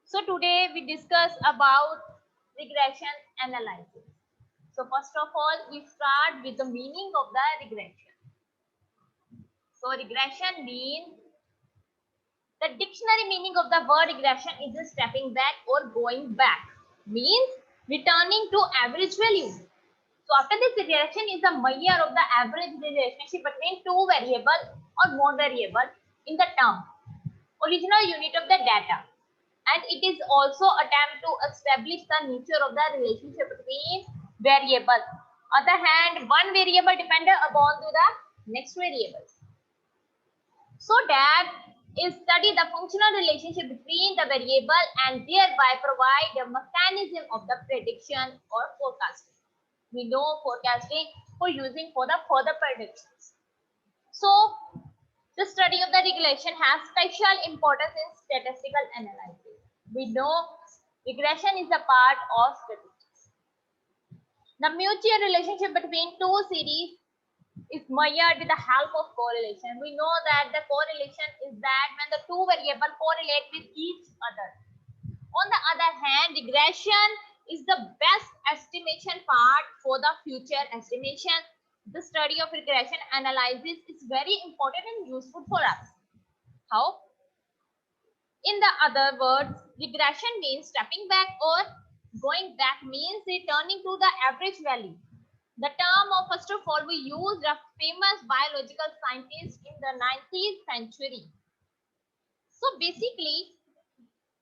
So today we discuss about regression analysis. So first of all, we start with the meaning of the regression. So regression means the dictionary meaning of the word regression is a stepping back or going back. Means returning to average value. So after this, regression is a measure of the average relationship between two variables or more variables in the term original unit of the data, and it is also attempt to establish the nature of the relationship between variables. Other hand, one variable dependent upon to the next variables. So that is study the functional relationship between the variable and thereby provide the mechanism of the prediction or forecasting. We know forecasting for using for the further predictions. So the study of the regression has special importance in statistical analysis. We know regression is a part of statistics. The mutual relationship between two series is measured with the help of correlation. We know that the correlation is that when the two variables correlate with each other. On the other hand, regression is the best estimation part for the future estimation. The study of regression analysis is very important and useful for us. How? In the other words, regression means stepping back, or going back means returning to the average value. The term of first of all we used a famous biological scientist in the 19th century. So basically,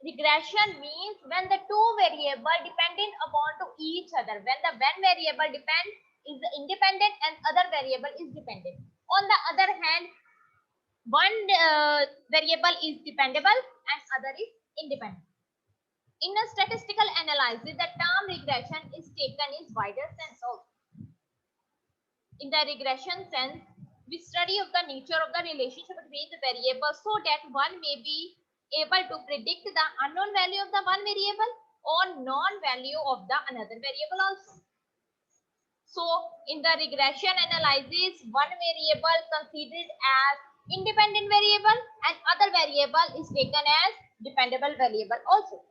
regression means when the two variables dependent upon to each other. When the one variable depends is independent and other variable is dependent. On the other hand, one variable is dependable and other is independent. In a statistical analysis, the term regression is taken in wider sense of. In the regression sense, we study of the nature of the relationship between the variables so that one may be able to predict the unknown value of the one variable or non-value of the another variable also. So in the regression analysis, one variable considered as independent variable and other variable is taken as dependable variable also.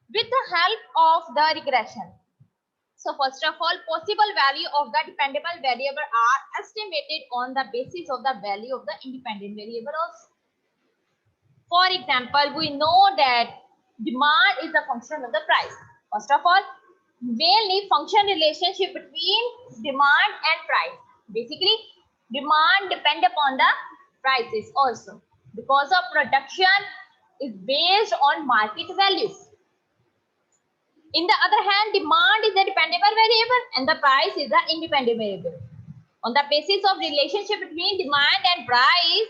With the help of the regression, so first of all, possible value of the dependable variable are estimated on the basis of the value of the independent variable also. For example, we know that demand is a function of the price. First of all, mainly function relationship between demand and price. Basically, demand depend upon the prices also because of production is based on market value. In the other hand, demand is a dependable variable and the price is an independent variable. On the basis of relationship between demand and price,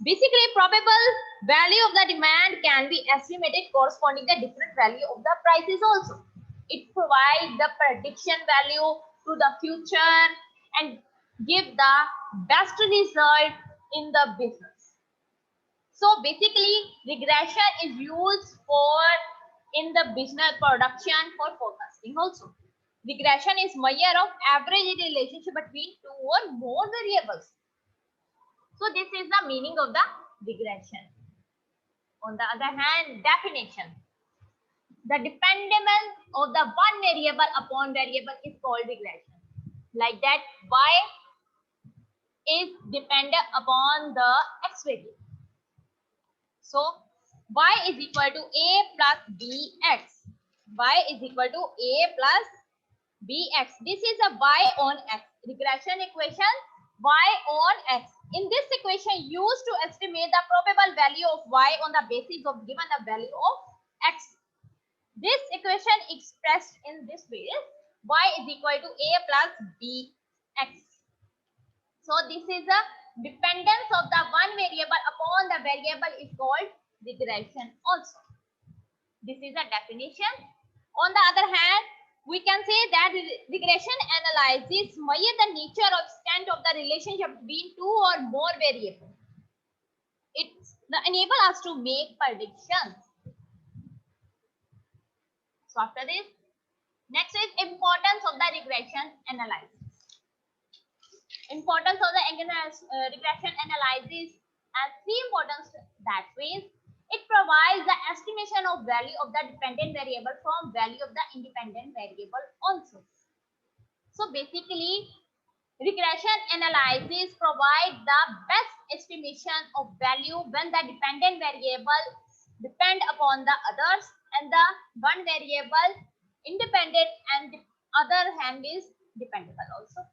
basically probable value of the demand can be estimated corresponding to the different value of the prices also. It provides the prediction value to the future and give the best result in the business. So basically, regression is used for in the business production for forecasting also. Regression is measure of average relationship between two or more variables. So this is the meaning of the regression. On the other hand, definition. The dependence of the one variable upon variable is called regression. Like that, y is dependent upon the x variable. So y is equal to a plus bx. Y is equal to a plus bx. This is a y on x. Regression equation y on x. In this equation used to estimate the probable value of y on the basis of given the value of x. This equation expressed in this way, y is equal to a plus bx. So this is a dependence of the one variable upon the variable is called regression also. This is a definition. On the other hand, we can say that regression analysis measure the nature or extent of the relationship between two or more variables. It enable us to make predictions. So after this, next is importance of the regression analysis. Importance of the regression analysis has three importance. That means it provides provides the estimation of value of the dependent variable from value of the independent variable also. So basically, regression analysis provide the best estimation of value when the dependent variable depend upon the others and the one variable independent and the other hand is dependable also.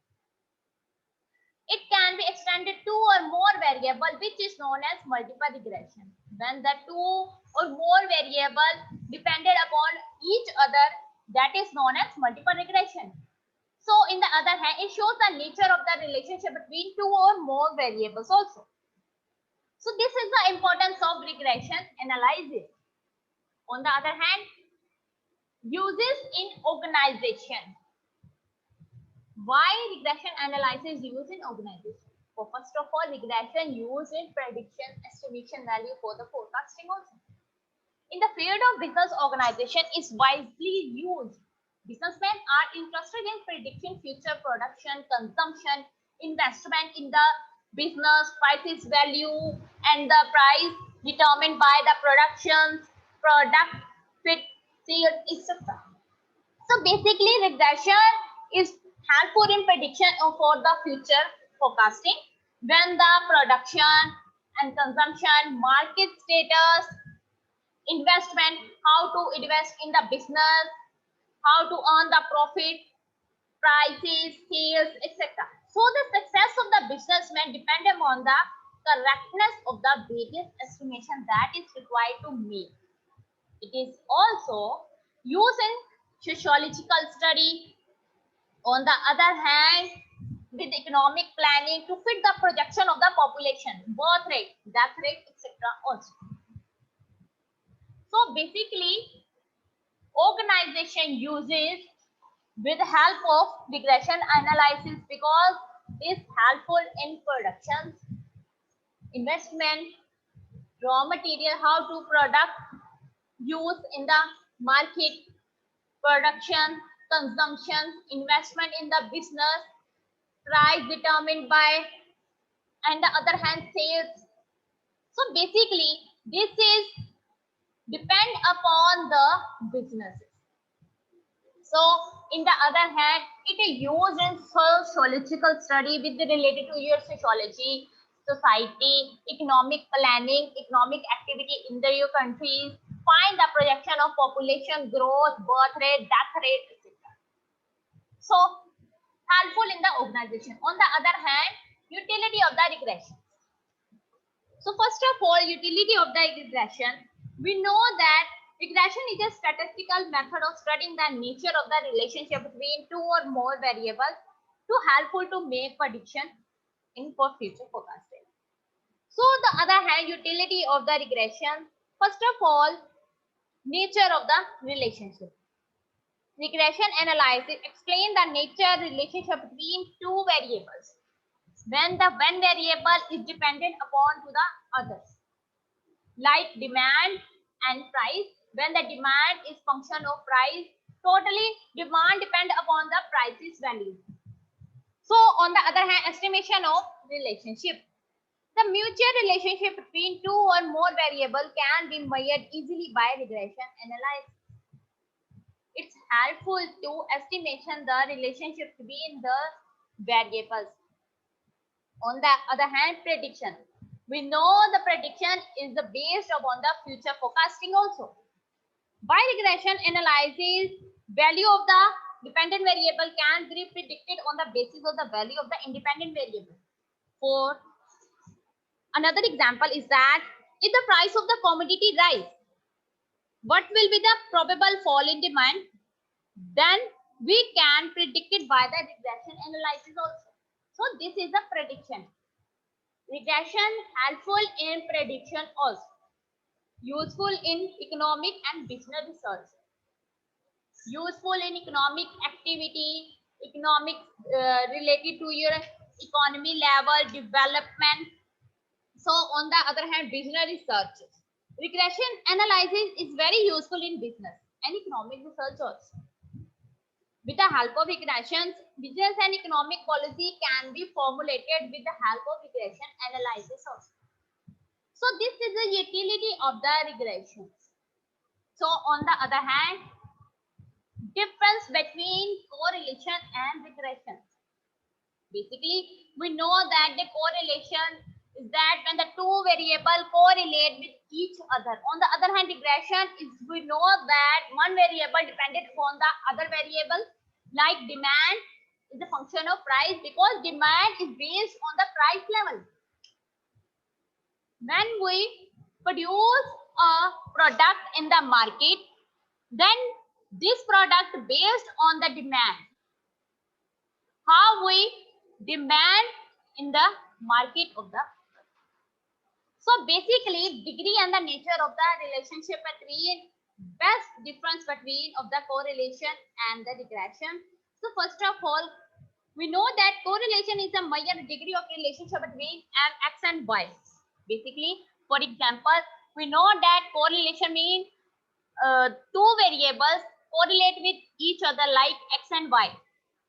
It can be extended to or more variable, which is known as multiple regression. When the two or more variables depended upon each other, that is known as multiple regression. So in the other hand, it shows the nature of the relationship between two or more variables also. So this is the importance of regression analysis. On the other hand, uses in organization. Why regression analysis used in organization? So first of all, regression used in prediction estimation value for the forecasting also. In the field of business, organization is widely used. Businessmen are interested in predicting future production, consumption, investment in the business, prices value, and the price determined by the productions, product, fit, sales, etc. So basically, regression is helpful in prediction for the future forecasting when the production and consumption, market status, investment, how to invest in the business, how to earn the profit, prices, sales, etc. So the success of the businessman depends upon the correctness of the various estimation that is required to make. It is also used in sociological study. On the other hand, with economic planning to fit the projection of the population, birth rate, death rate, etc. also. So basically, organization uses with the help of regression analysis because it is helpful in production, investment, raw material, how to product use in the market, production, consumption, investment in the business, price determined by, and the other hand sales. So basically, this is depend upon the businesses. So in the other hand, it is used in sociological study with related to your sociology, society, economic planning, economic activity in your countries, find the projection of population growth, birth rate, death rate, etc. So helpful in the organization. On the other hand, utility of the regression. So first of all, utility of the regression. We know that regression is a statistical method of studying the nature of the relationship between two or more variables to helpful to make prediction in for future forecasting. So the other hand, utility of the regression. First of all, nature of the relationship. Regression analysis explain the nature relationship between two variables when the one variable is dependent upon to the others, like demand and price. When the demand is function of price, totally demand depend upon the price's value. So on the other hand, estimation of relationship. The mutual relationship between two or more variables can be measured easily by regression analysis. It's helpful to estimation the relationship between the variables. On the other hand, prediction. We know the prediction is the based upon the future forecasting also. By regression analysis, value of the dependent variable can be predicted on the basis of the value of the independent variable. For another example is that if the price of the commodity rise, what will be the probable fall in demand? Then we can predict it by the regression analysis also. So this is the prediction. Regression helpful in prediction also. Useful in economic and business research. Useful in economic activity, economic related to your economy level development. So on the other hand, business research. Regression analysis is very useful in business and economic research also. With the help of regressions, business and economic policy can be formulated with the help of regression analysis also. So this is the utility of the regressions. So on the other hand, difference between correlation and regression. Basically, we know that the correlation is that when the two variables correlate with each other. On the other hand, regression is we know that one variable depended upon the other variable, like demand is a function of price, because demand is based on the price level. When we produce a product in the market, then this product based on the demand, how we demand in the market of the. So basically, degree and the nature of the relationship between, best difference between of the correlation and the regression. So first of all, we know that correlation is a measure degree of relationship between an x and y. Basically, for example, we know that correlation means two variables correlate with each other like x and y.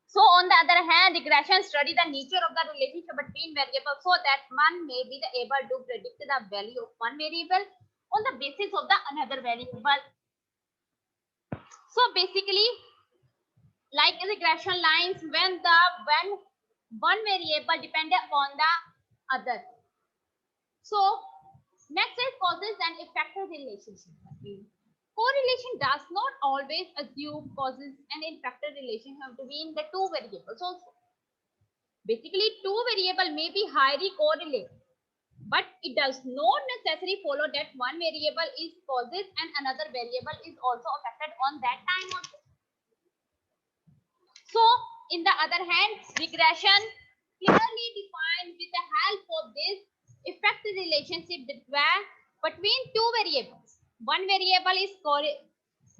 So on the other hand, regression study the nature of the relationship between variables so that one may be able to predict the value of one variable on the basis of the another variable. So basically, like regression lines when one variable depends upon the other. So next is causes and effect relationship. Correlation does not always assume causes and effect relationship between the two variables also. Basically, two variables may be highly correlated, but it does not necessarily follow that one variable is causes and another variable is also affected on that time also. So, in the other hand, regression clearly defined with the help of this effect relationship between two variables. One variable is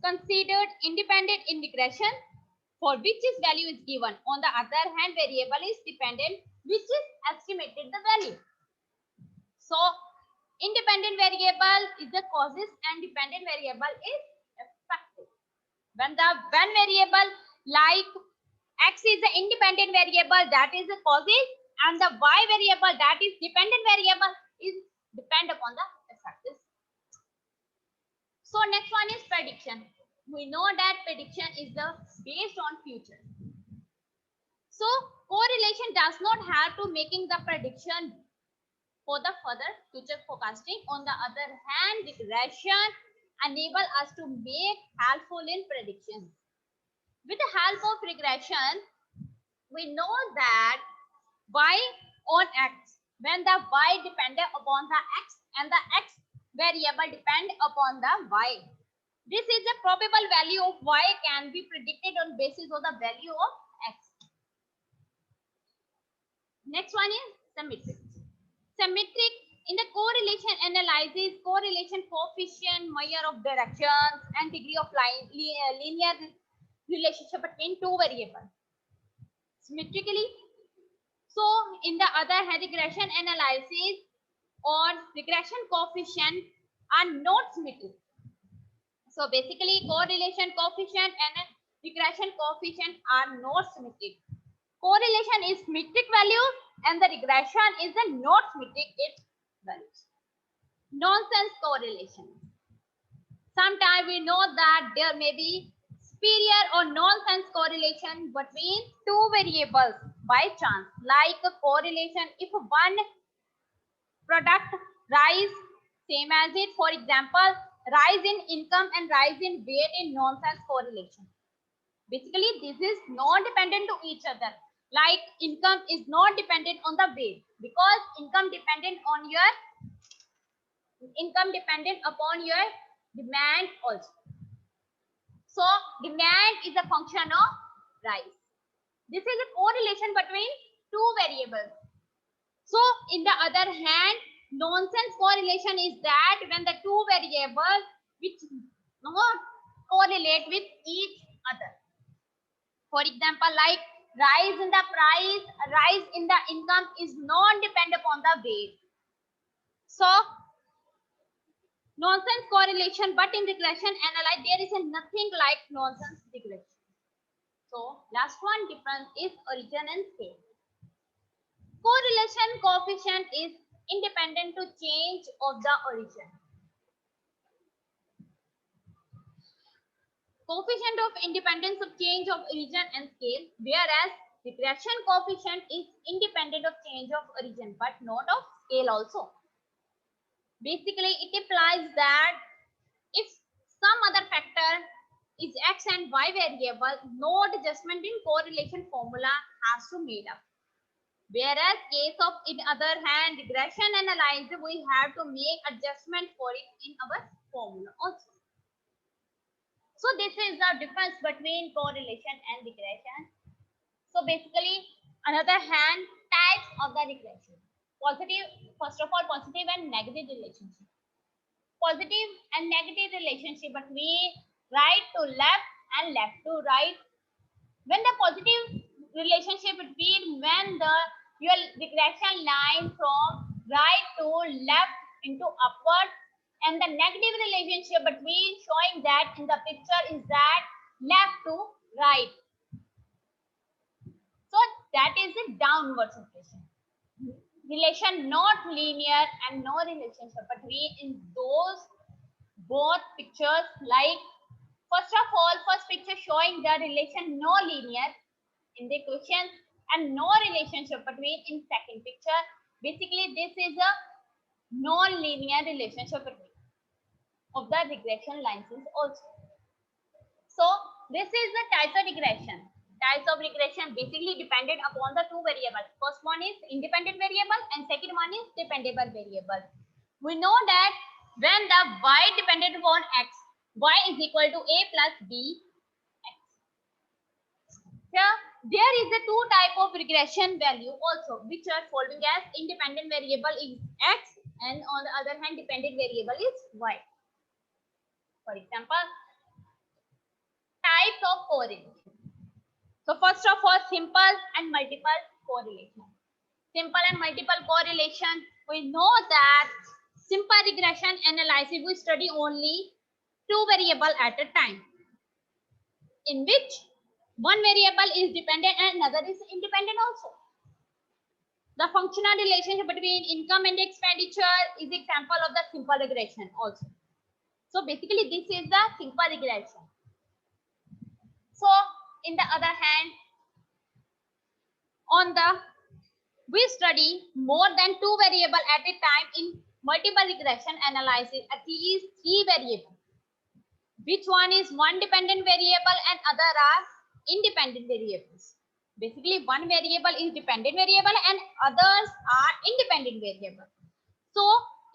considered independent in regression for which its value is given. On the other hand, variable is dependent which is estimated the value. So, independent variable is the causes and dependent variable is effective. When the one variable like x is the independent variable, that is the causes, and the y variable, that is dependent variable, is depend upon the effects. So next one is prediction. We know that prediction is the based on future. So correlation does not have to making the prediction for the further future forecasting. On the other hand, regression enable us to make helpful in prediction. With the help of regression, we know that y on x, when the y dependent upon the x and the x variable depend upon the y. This is the probable value of y can be predicted on basis of the value of x. Next one is symmetric. Symmetric in the correlation analysis, correlation coefficient, measure of directions and degree of linear relationship between two variables. Symmetrically. So in the other hand, regression analysis or regression coefficient are not symmetric. So basically, correlation coefficient and regression coefficient are not symmetric. Correlation is symmetric value and the regression is a not symmetric its values. Nonsense correlation. Sometimes we know that there may be superior or nonsense correlation between two variables by chance, like a correlation if one product rise same as it, for example, rise in income and rise in weight in nonsense correlation. Basically, this is not dependent to each other. Like income is not dependent on the weight because income dependent upon your demand also. So demand is a function of rise. This is a correlation between two variables. So in the other hand, nonsense correlation is that when the two variables which not correlate with each other. For example, like rise in the price, rise in the income is not depend upon the weight. So nonsense correlation, but in regression analysis there is nothing like nonsense regression. So last one difference is origin and scale. Correlation coefficient is independent to change of the origin. Coefficient of independence of change of origin and scale, whereas regression coefficient is independent of change of origin but not of scale also. Basically, it implies that if some other factor is x and y variable, no adjustment in correlation formula has to made up. Whereas case of in other hand regression analysis, we have to make adjustment for it in our formula also. So this is the difference between correlation and regression. So basically, another hand types of the regression. Positive, first of all, positive and negative relationship. Positive and negative relationship between right to left and left to right. When the positive relationship between when the your regression line from right to left into upward, and the negative relationship between showing that in the picture is that left to right. So that is the downward separation. Relation not linear and no relationship between in those both pictures. Like first of all, first picture showing the relation no linear in the equation and no relationship between in second picture. Basically, this is a non-linear relationship between of the regression lines also. So this is the types of regression. Types of regression basically dependent upon the two variables. First one is independent variable and second one is dependable variable. We know that when the y dependent upon x, y is equal to a plus b x. Here, there is a two type of regression value also, which are following as independent variable is x and on the other hand dependent variable is y. For example, types of correlation. So first of all, simple and multiple correlation. Simple and multiple correlation, we know that simple regression analysis we study only two variable at a time, in which one variable is dependent and another is independent also. The functional relationship between income and expenditure is example of the simple regression also. So basically this is the simple regression. So in the other hand, we study more than two variable at a time in multiple regression analysis, at least three variables. Which one is one dependent variable and other are independent variables. Basically, one variable is dependent variable and others are independent variable. So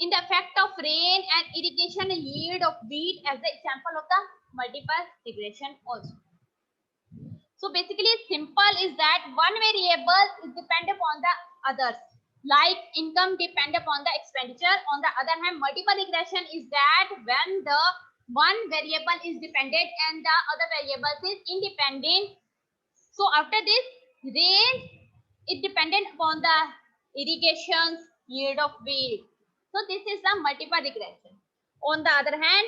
in the effect of rain and irrigation yield of wheat as the example of the multiple regression also. So basically, simple is that one variable is depend upon the others. Like income depend upon the expenditure. On the other hand, multiple regression is that when the one variable is dependent and the other variable is independent. So after this, rain is dependent upon the irrigation yield of wheat. So this is the multiple regression. On the other hand,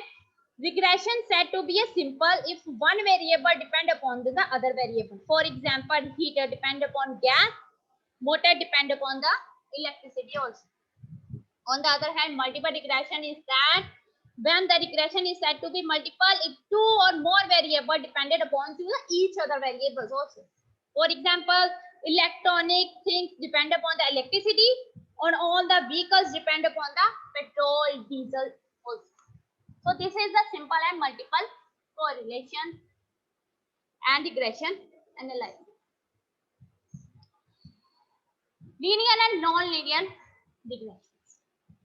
regression said to be a simple if one variable depend upon the other variable. For example, heater depend upon gas, motor depend upon the electricity also. On the other hand, multiple regression is that when the regression is said to be multiple if two or more variable depended upon each other variables also. For example, electronic things depend upon the electricity, on all the vehicles depend upon the petrol, diesel also. So this is the simple and multiple correlation and regression analysis. Linear and non-linear regressions.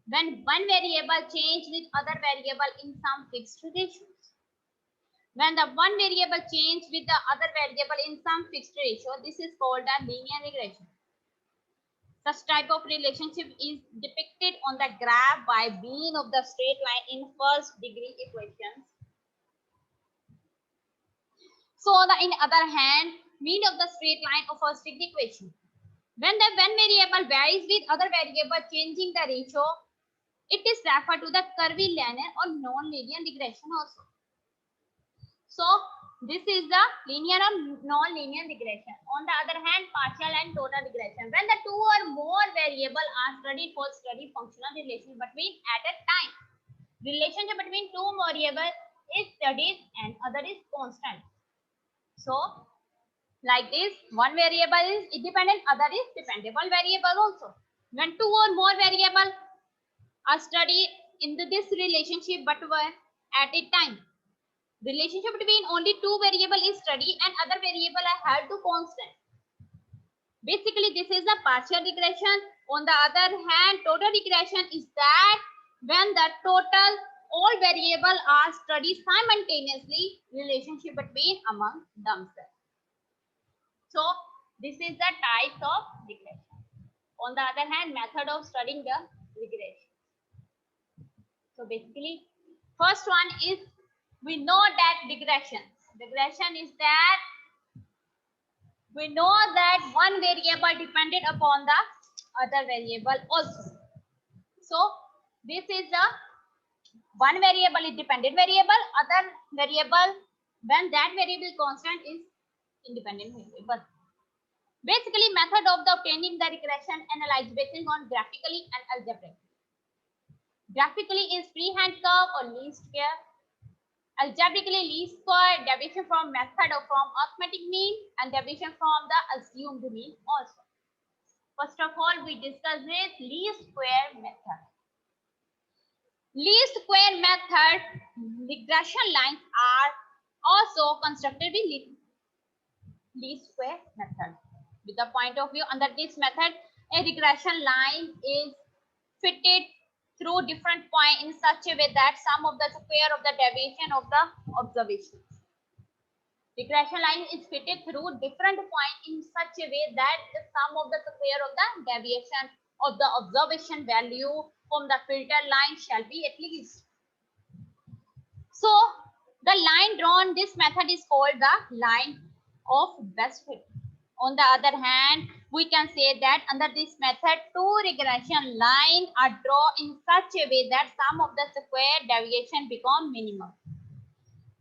When one variable change with other variable in some fixed ratios. When the one variable change with the other variable in some fixed ratio, this is called a linear regression. Such type of relationship is depicted on the graph by mean of the straight line in first degree equations. So in other hand, mean of the straight line of first degree equation. When the one variable varies with other variable changing the ratio, it is referred to the curvilinear or non-linear regression also. So This is the linear and non-linear regression. On the other hand, partial and total regression. When the two or more variables are studied for study functional relation between at a time. Relationship between two variables is studied and other is constant. So, like this, one variable is independent, other is dependable variable also. When two or more variables are studied in this relationship but were at a time. Relationship between only two variable is studied and other variable are held to constant. Basically, this is a partial regression. On the other hand, total regression is that when the total all variable are studied simultaneously, relationship between among themselves. So, this is the types of regression. On the other hand, method of studying the regression. So, basically, first one is we know that regression. Regression is that we know that one variable depended upon the other variable also. So, this is the one variable is dependent variable, other variable when that variable constant is independent variable. Basically, method of the obtaining the regression analyzed based on graphically and algebraically. Graphically is freehand curve or least square. Algebraically, least square deviation from method or from arithmetic mean and deviation from the assumed mean also. First of all, we discuss this least square method. Least square method regression lines are also constructed with least square method. With the point of view under this method, a regression line is fitted through different points in such a way that sum of the square of the deviation of the observations. Regression line is fitted through different points in such a way that the sum of the square of the deviation of the observation value from the filter line shall be at least. So the line drawn this method is called the line of best fit. On the other hand, we can say that under this method, two regression lines are drawn in such a way that sum of the square deviation become minimum.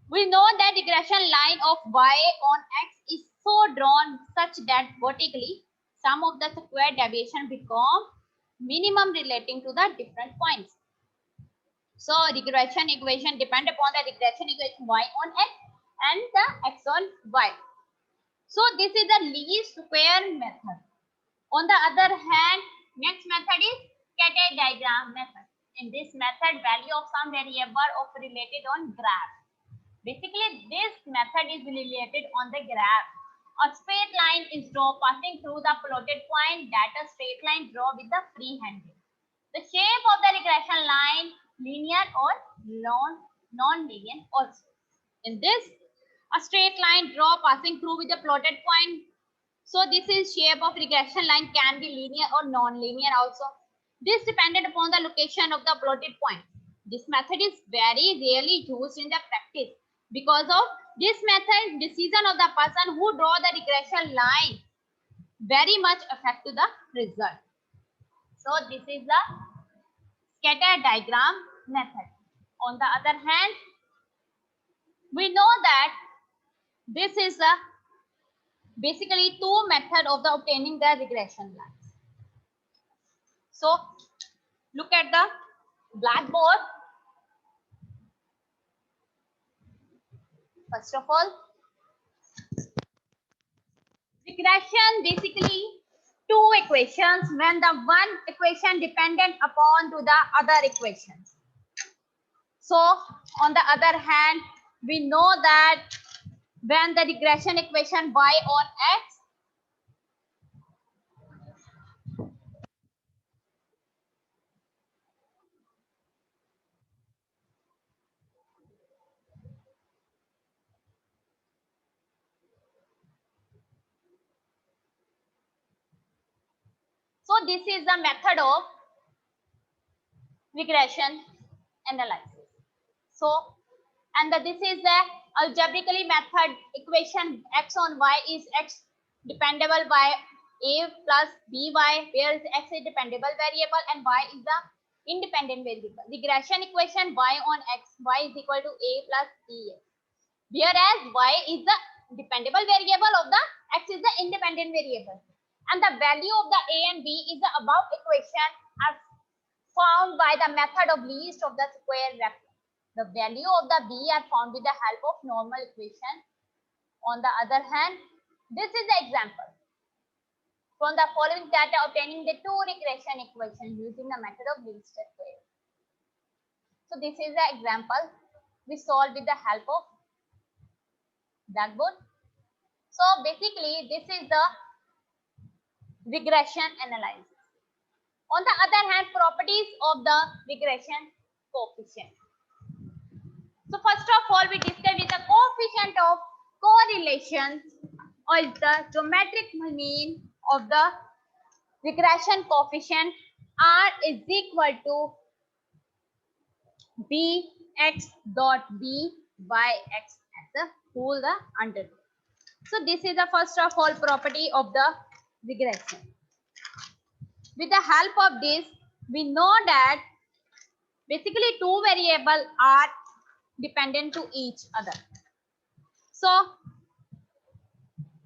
We know that regression line of y on x is so drawn such that vertically sum of the square deviation become minimum relating to the different points. So regression equation depend upon the regression equation y on x and the x on y. So this is the least square method. On the other hand, next method is scatter diagram method. In this method, value of some variable of related on graph. Basically, this method is related on the graph. A straight line is drawn passing through the plotted point that a straight line draw with the free handle. The shape of the regression line linear or non-linear also. In this, a straight line draw passing through with the plotted point. So this is shape of regression line can be linear or non-linear also. This depended upon the location of the plotted point. This method is very rarely used in the practice. Because of this method, decision of the person who draw the regression line very much affect to the result. So this is the scatter diagram method. On the other hand, we know that this is the basically two method of the obtaining the regression lines. So look at the blackboard. First of all, regression basically two equations when the one equation dependent upon to the other equations. So on the other hand, we know that when the regression equation y on x so this is the method of regression analysis. So, and this is the algebraically method equation x on y is x dependable by a plus by, where is x a dependable variable and y is the independent variable. Regression equation y on x, y is equal to a plus bx. whereas y is the dependable variable of the x is the independent variable, and the value of the a and b is the above equation are found by the method of least of the square reference. The value of the b are found with the help of normal equation. On the other hand, this is the example. From the following data, obtaining the two regression equations using the method of least square. So this is the example we solved with the help of blackboard. So basically, this is the regression analysis. On the other hand, properties of the regression coefficient. So first of all, we discussed with the coefficient of correlation, or is the geometric mean of the regression coefficient R is equal to bx dot b by x as the whole the under. So this is the first of all property of the regression. With the help of this, we know that basically two variables are dependent to each other. So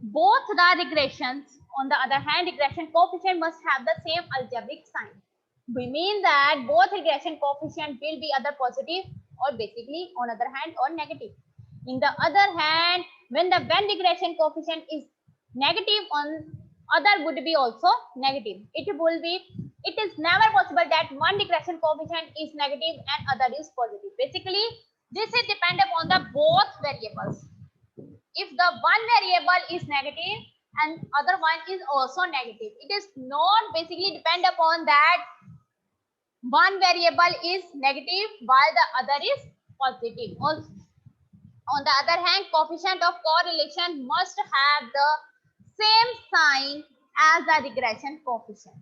both the regressions, on the other hand, regression coefficient must have the same algebraic sign. We mean that both regression coefficient will be either positive or basically on other hand or negative. In the other hand, when regression coefficient is negative, on other would be also negative. It is never possible that one regression coefficient is negative and other is positive. Basically, this is depend upon the both variables. If the one variable is negative and other one is also negative, it is not basically depend upon that one variable is negative while the other is positive. Also, on the other hand, coefficient of correlation must have the same sign as the regression coefficient.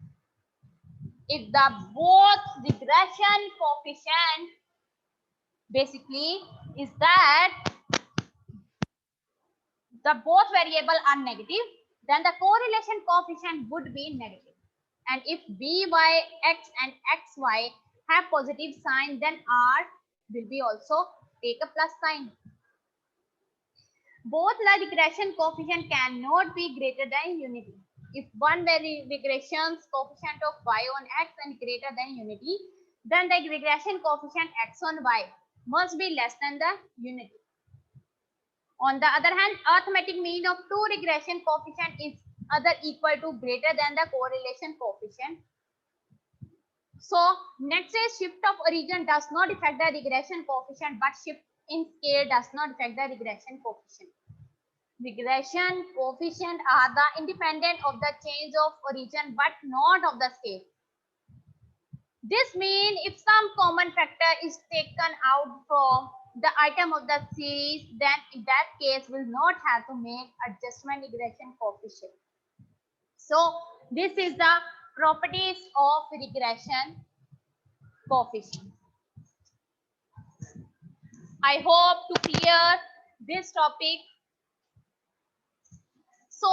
If the both regression coefficient basically is that the both variable are negative, then the correlation coefficient would be negative. And if by x and xy have positive sign, then r will be also take a plus sign. Both the regression coefficient cannot be greater than unity. If one regression coefficient of y on x and greater than unity, then the regression coefficient x on y must be less than the unity. On the other hand, arithmetic mean of two regression coefficient is either equal to greater than the correlation coefficient. So next is shift of origin does not affect the regression coefficient, but shift in scale does not affect the regression coefficient. Regression coefficient are the independent of the change of origin but not of the scale. This means if some common factor is taken out from the item of the series, then in that case will not have to make adjustment regression coefficient. So this is the properties of regression coefficient. I hope to clear this topic. So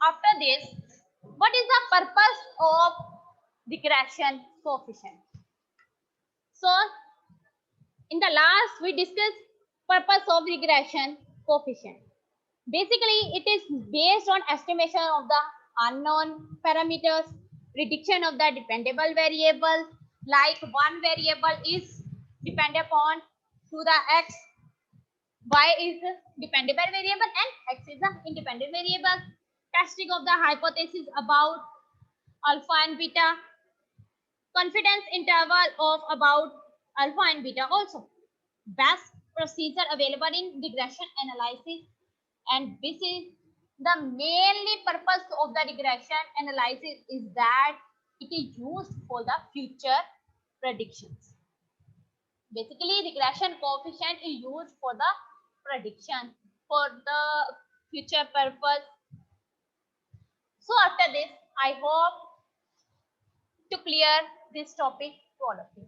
after this, what is the purpose of regression coefficient? So in the last we discussed purpose of regression coefficient. Basically, it is based on estimation of the unknown parameters, prediction of the dependable variable, like one variable is dependent upon to the x, y is dependable variable and x is the independent variable. Testing of the hypothesis about alpha and beta, confidence interval of about alpha and beta also. Best procedure available in regression analysis, and this is the mainly purpose of the regression analysis is that it is used for the future predictions. Basically, regression coefficient is used for the prediction for the future purpose. So after this, I hope to clear this topic to all of you.